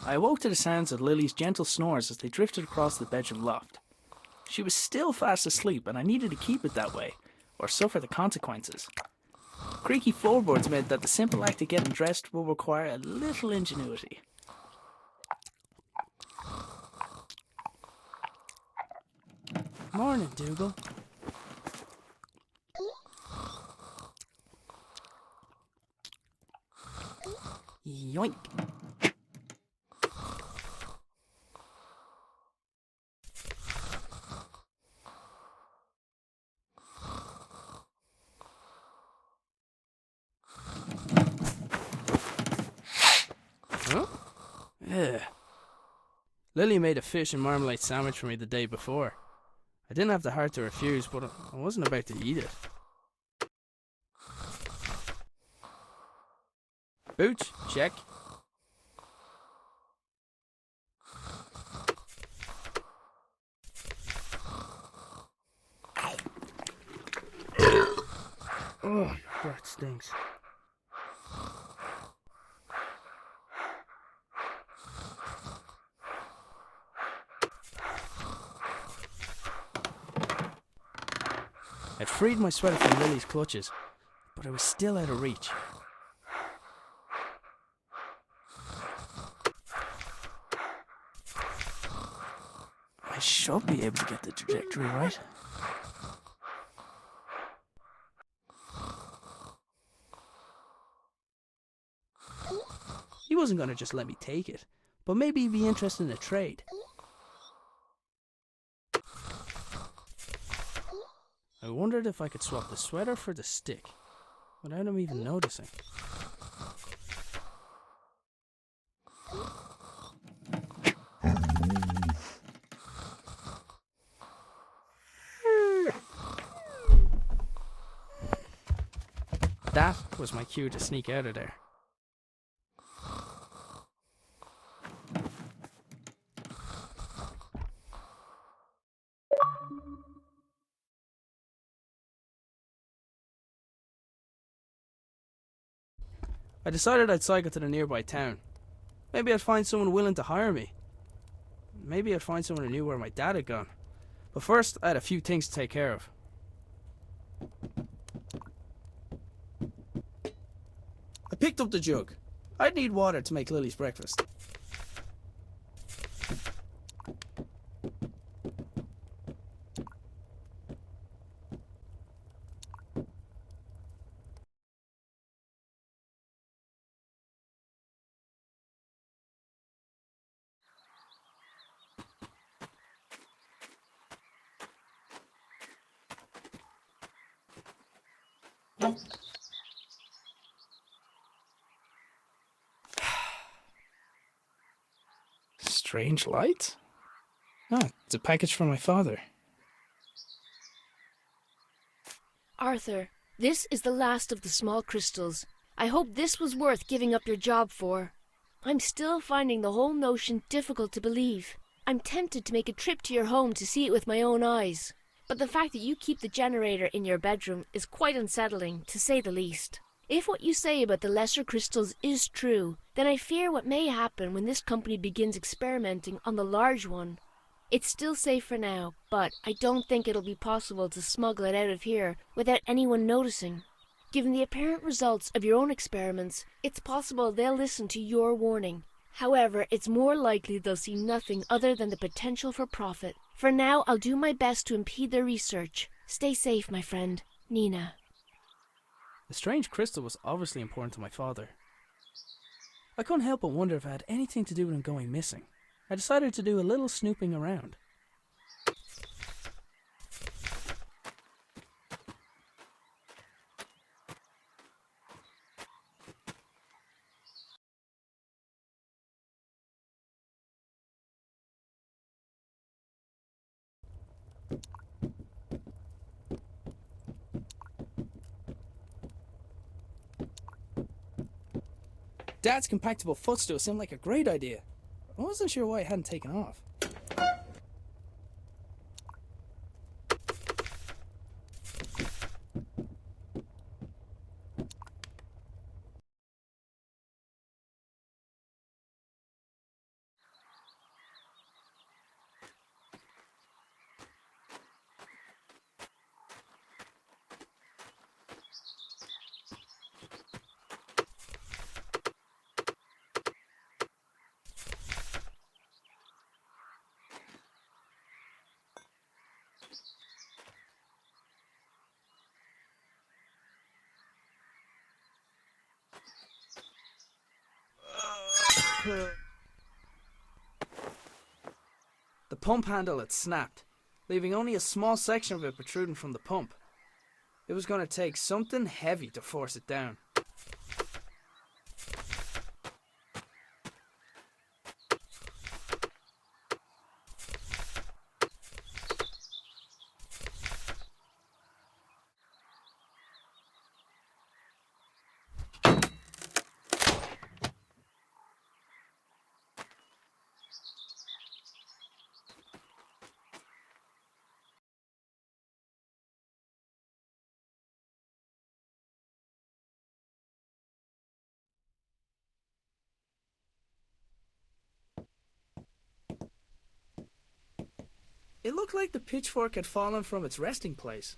I awoke to the sounds of Lily's gentle snores as they drifted across the bedroom loft. She was still fast asleep, and I needed to keep it that way, or suffer the consequences. Creaky floorboards meant that the simple act of getting dressed will require a little ingenuity. Morning, Dougal. Yoink. Huh? Ugh. Lily made a fish and marmalade sandwich for me the day before. I didn't have the heart to refuse, but I wasn't about to eat it. Boots, check. Oh, that stinks. I'd freed my sweater from Lily's clutches, but I was still out of reach. I should be able to get the trajectory right. He wasn't going to just let me take it, but maybe he'd be interested in a trade. I wondered if I could swap the sweater for the stick, without him even noticing. That was my cue to sneak out of there. I decided I'd cycle to the nearby town. Maybe I'd find someone willing to hire me. Maybe I'd find someone who knew where my dad had gone. But first, I had a few things to take care of. I picked up the jug. I'd need water to make Lily's breakfast. Strange light? Ah, it's a package from my father. Arthur, this is the last of the small crystals. I hope this was worth giving up your job for. I'm still finding the whole notion difficult to believe. I'm tempted to make a trip to your home to see it with my own eyes. But the fact that you keep the generator in your bedroom is quite unsettling, to say the least. If what you say about the lesser crystals is true, then I fear what may happen when this company begins experimenting on the large one. It's still safe for now, but I don't think it'll be possible to smuggle it out of here without anyone noticing. Given the apparent results of your own experiments, it's possible they'll listen to your warning. However, it's more likely they'll see nothing other than the potential for profit. For now, I'll do my best to impede their research. Stay safe, my friend. Nina. The strange crystal was obviously important to my father. I couldn't help but wonder if it had anything to do with him going missing. I decided to do a little snooping around. Dad's compactable footstool seemed like a great idea. I wasn't sure why it hadn't taken off. The pump handle had snapped, leaving only a small section of it protruding from the pump. It was going to take something heavy to force it down. It looked like the pitchfork had fallen from its resting place.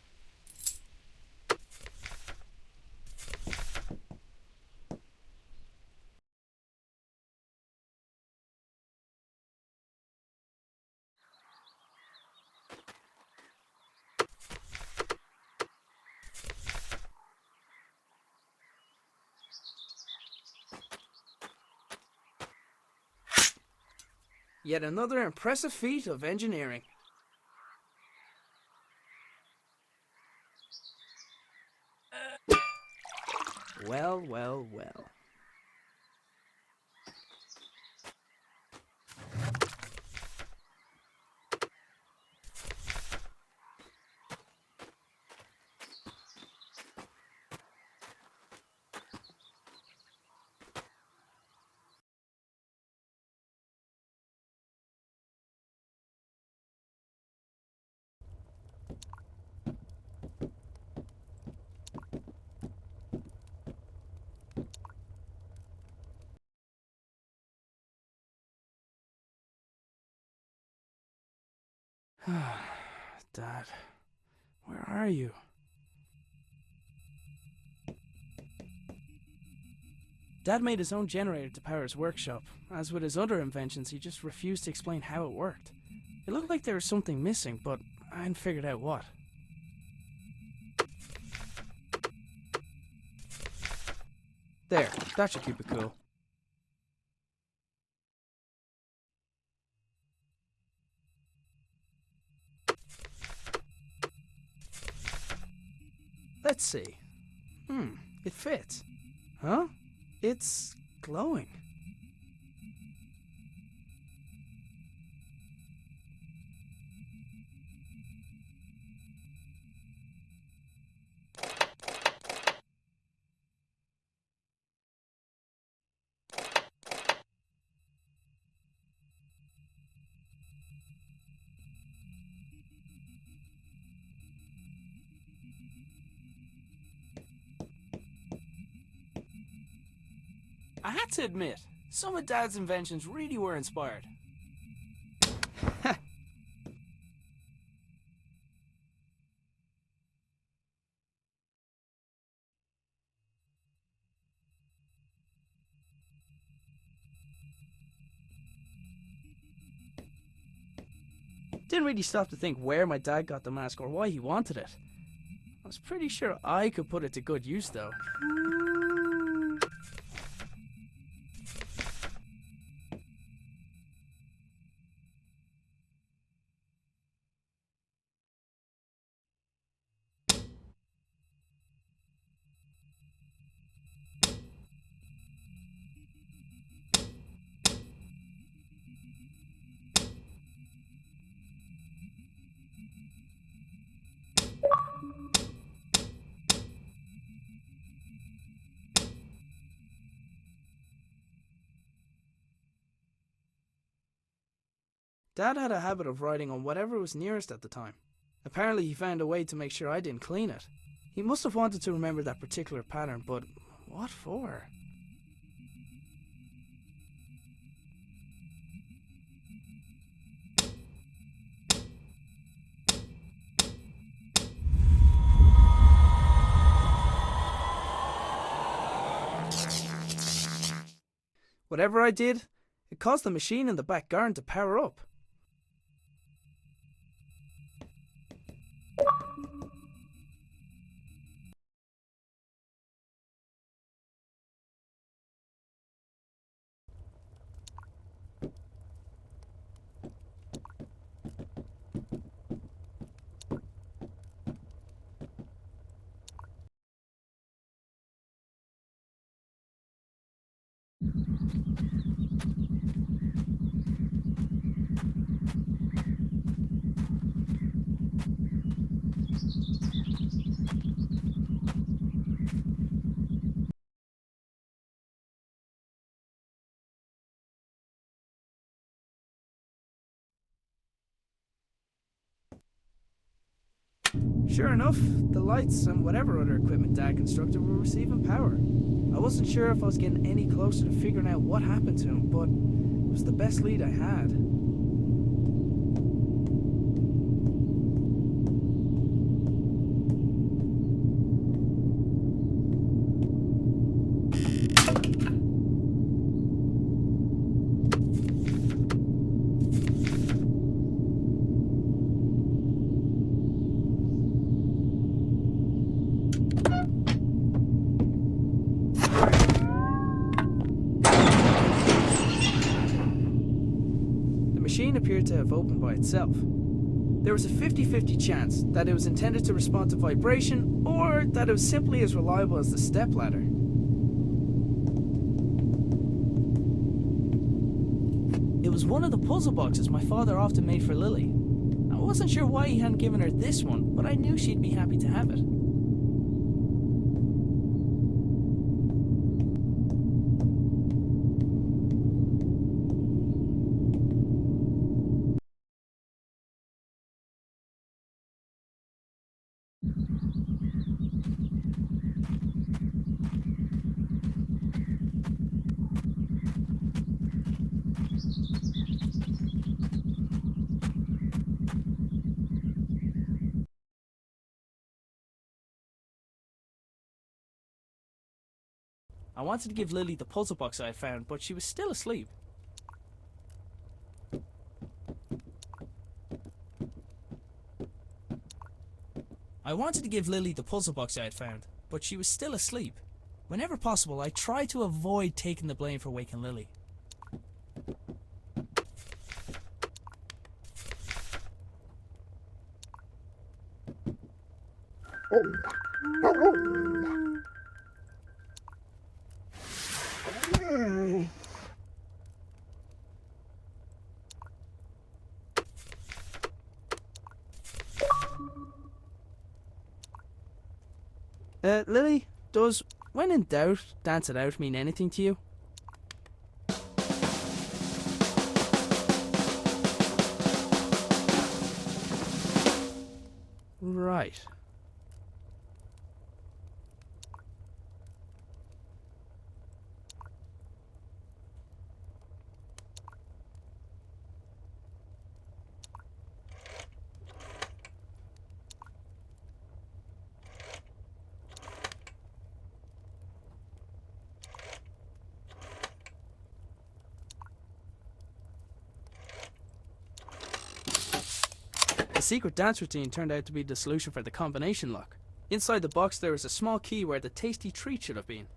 Yet another impressive feat of engineering. Well, well, well. Dad, where are you? Dad made his own generator to power his workshop. As with his other inventions, he just refused to explain how it worked. It looked like there was something missing, but I hadn't figured out what. There, that should keep it cool. Let's see. It fits. Huh? It's glowing. I had to admit, some of Dad's inventions really were inspired. Didn't really stop to think where my dad got the mask or why he wanted it. I was pretty sure I could put it to good use though. Dad had a habit of writing on whatever was nearest at the time. Apparently he found a way to make sure I didn't clean it. He must have wanted to remember that particular pattern, but what for? Whatever I did, it caused the machine in the back garden to power up. Sure enough, the lights and whatever other equipment Dad constructed were receiving power. I wasn't sure if I was getting any closer to figuring out what happened to him, but it was the best lead I had. The machine appeared to have opened by itself. There was a 50-50 chance that it was intended to respond to vibration, or that it was simply as reliable as the stepladder. It was one of the puzzle boxes my father often made for Lily. I wasn't sure why he hadn't given her this one, but I knew she'd be happy to have it. I wanted to give Lily the puzzle box I had found, but she was still asleep. Whenever possible, I tried to avoid taking the blame for waking Lily. Lily, does when in doubt, dance it out mean anything to you? Right. The secret dance routine turned out to be the solution for the combination lock. Inside the box there was a small key where the tasty treat should have been.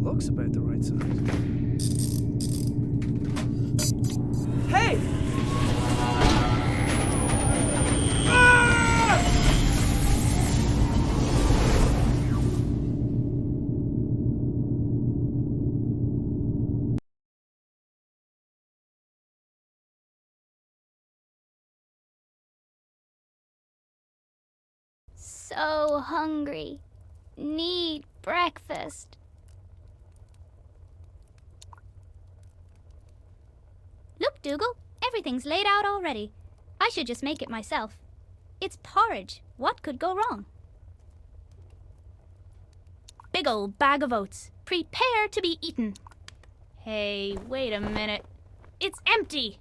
Looks about the right size. Hey! So hungry. need breakfast. Look, Dougal, everything's laid out already. I should just make it myself. It's porridge. What could go wrong? Big old bag of oats. Prepare to be eaten. Hey, wait a minute. It's empty!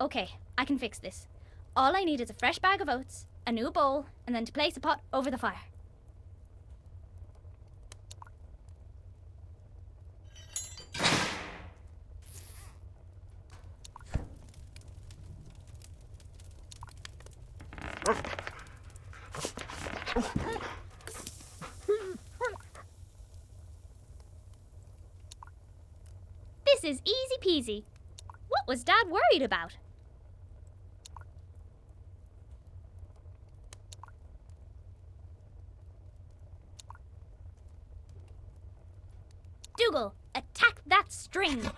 Okay, I can fix this. All I need is a fresh bag of oats, a new bowl, and then to place a pot over the fire. This is easy peasy. What was Dad worried about? Dougal, attack that string!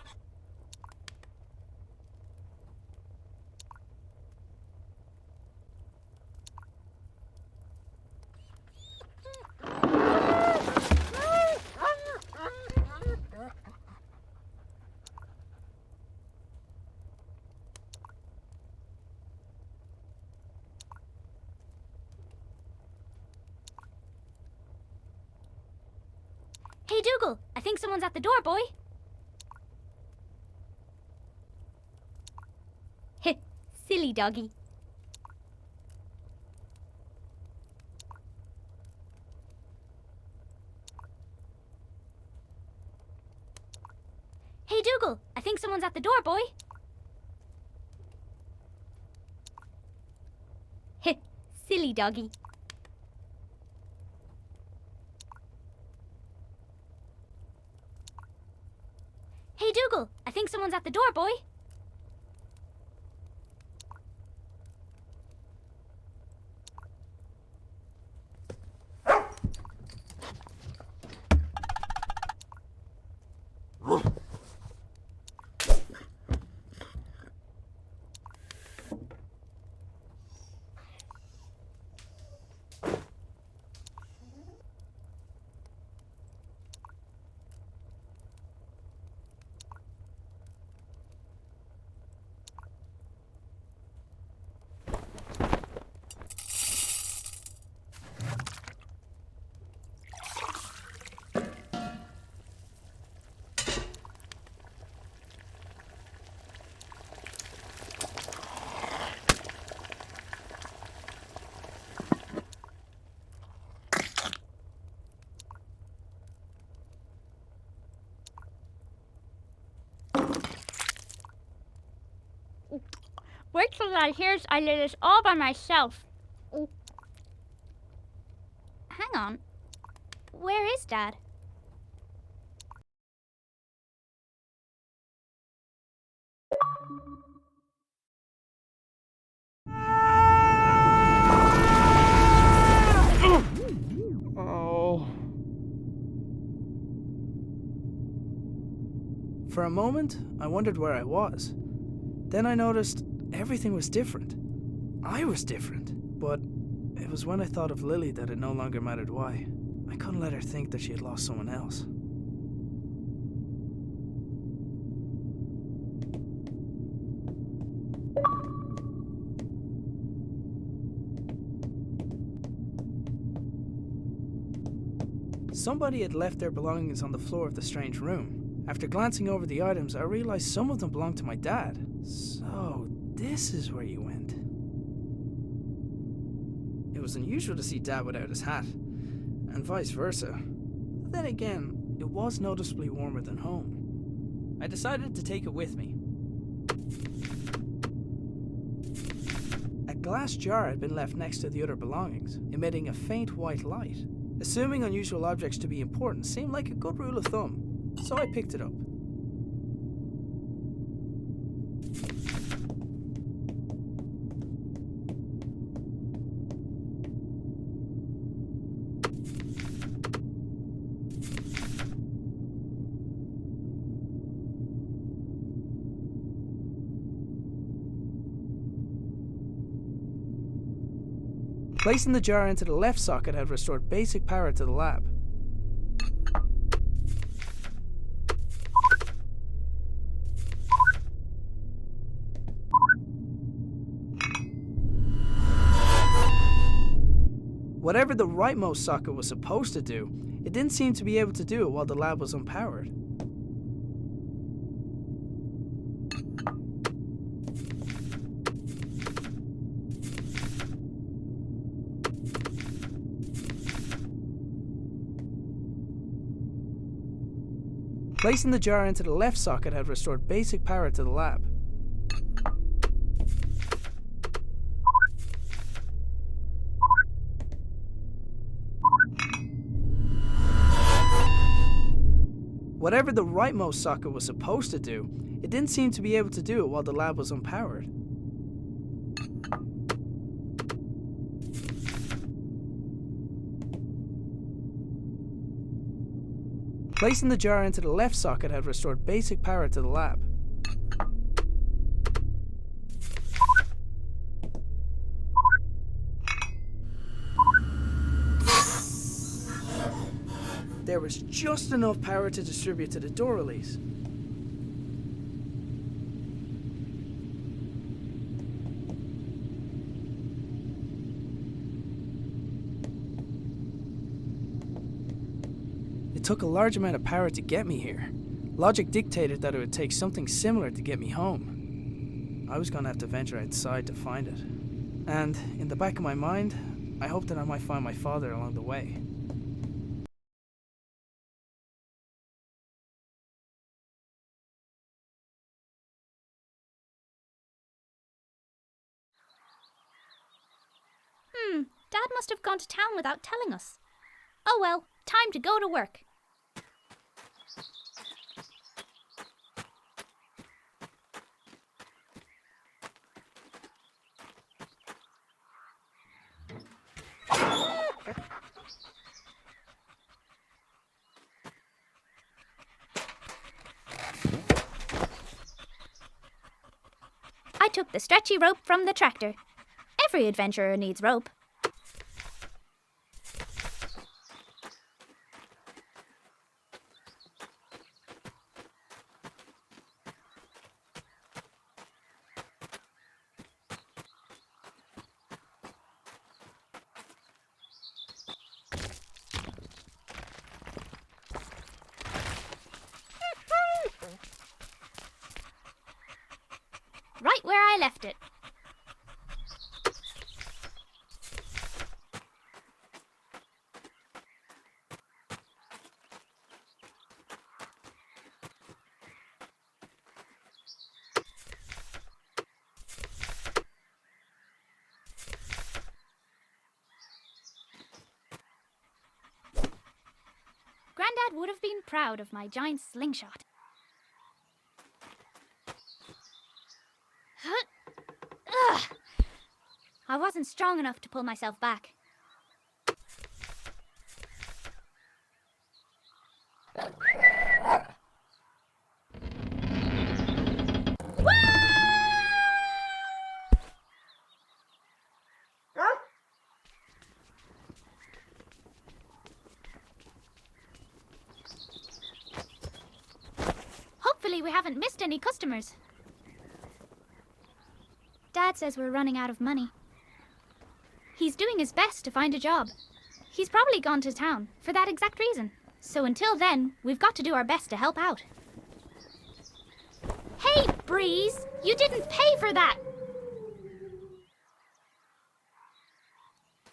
Hey, Dougal, I think someone's at the door, boy. Heh, silly doggy. Hey, Dougal, I think someone's at the door, boy. Heh, silly doggy. Hey, Dougal, I think someone's at the door, boy. Wait till Dad hears I did this all by myself. Hang on. Where is Dad? Oh. For a moment, I wondered where I was. Then I noticed everything was different. I was different. But it was when I thought of Lily that it no longer mattered why. I couldn't let her think that she had lost someone else. Somebody had left their belongings on the floor of the strange room. After glancing over the items, I realized some of them belonged to my dad. So, this is where you went. It was unusual to see Dad without his hat, and vice versa. But then again, it was noticeably warmer than home. I decided to take it with me. A glass jar had been left next to the other belongings, emitting a faint white light. Assuming unusual objects to be important seemed like a good rule of thumb, so I picked it up. Placing the jar into the left socket had restored basic power to the lab. Whatever the rightmost socket was supposed to do, it didn't seem to be able to do it while the lab was unpowered. Placing the jar into the left socket had restored basic power to the lab. Whatever the rightmost socket was supposed to do, it didn't seem to be able to do it while the lab was unpowered. Placing the jar into the left socket had restored basic power to the lab. There was just enough power to distribute to the door release. It took a large amount of power to get me here. Logic dictated that it would take something similar to get me home. I was going to have to venture outside to find it. And in the back of my mind, I hoped that I might find my father along the way. Dad must have gone to town without telling us. Oh well, time to go to work. I took the stretchy rope from the tractor. Every adventurer needs rope. Right where I left it. Grandad would have been proud of my giant slingshot. Ugh. I wasn't strong enough to pull myself back. Hopefully we haven't missed any customers. Dad says we're running out of money. He's doing his best to find a job. He's probably gone to town for that exact reason. So until then, we've got to do our best to help out. Hey, Breeze! You didn't pay for that!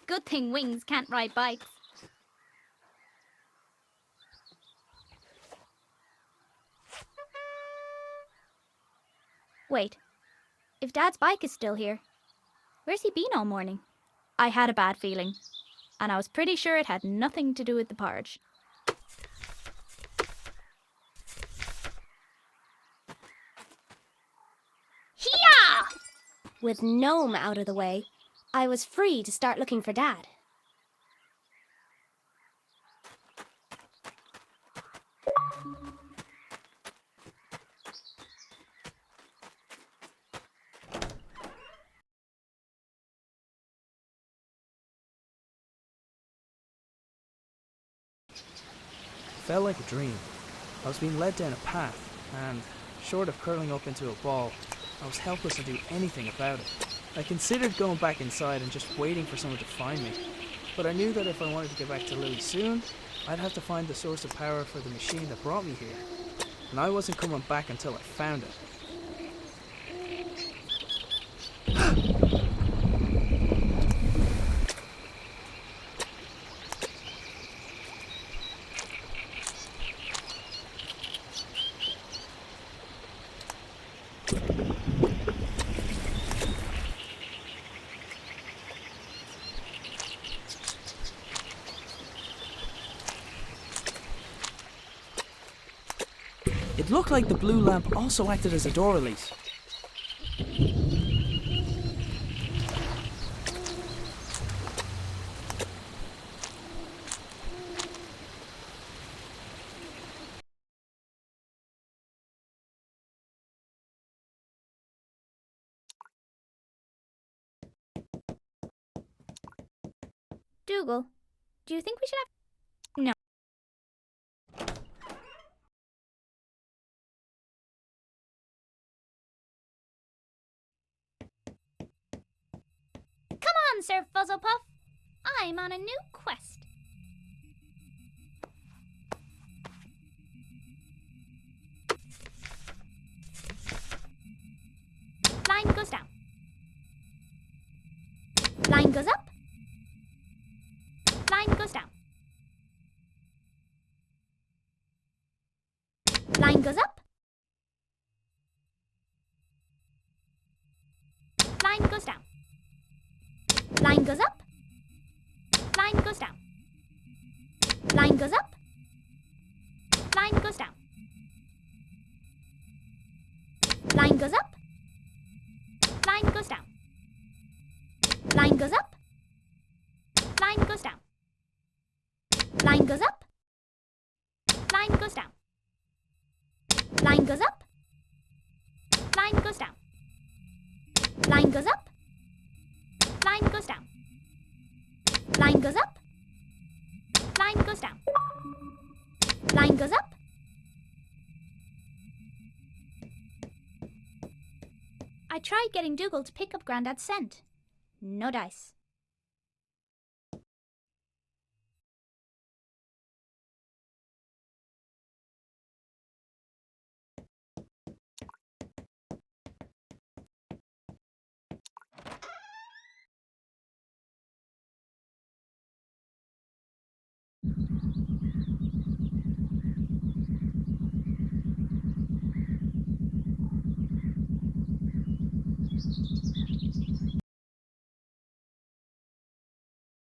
Good thing Wings can't ride bikes. Wait. If Dad's bike is still here, where's he been all morning? I had a bad feeling, and I was pretty sure it had nothing to do with the porridge. Hiya! With Gnome out of the way, I was free to start looking for Dad. felt like a dream. I was being led down a path, and, short of curling up into a ball, I was helpless to do anything about it. I considered going back inside and just waiting for someone to find me, but I knew that if I wanted to get back to Lily soon, I'd have to find the source of power for the machine that brought me here, and I wasn't coming back until I found it. It looked like the blue lamp also acted as a door release. Dougal, do you think we should have... No. Come on, Sir Fuzzlepuff. I'm on a new quest. Line goes down. Line goes up. Line goes down. Line goes up. Line goes down. Line goes up. Line goes down. Line goes up. Line goes down. Line goes up. Line goes down. Line goes up. Line goes down. Line goes up. Line goes down. Line goes up. Line goes down. Line goes up. Line goes down. Line goes up. Line goes down. Line goes up. I tried getting Dougal to pick up Grandad's scent. No dice.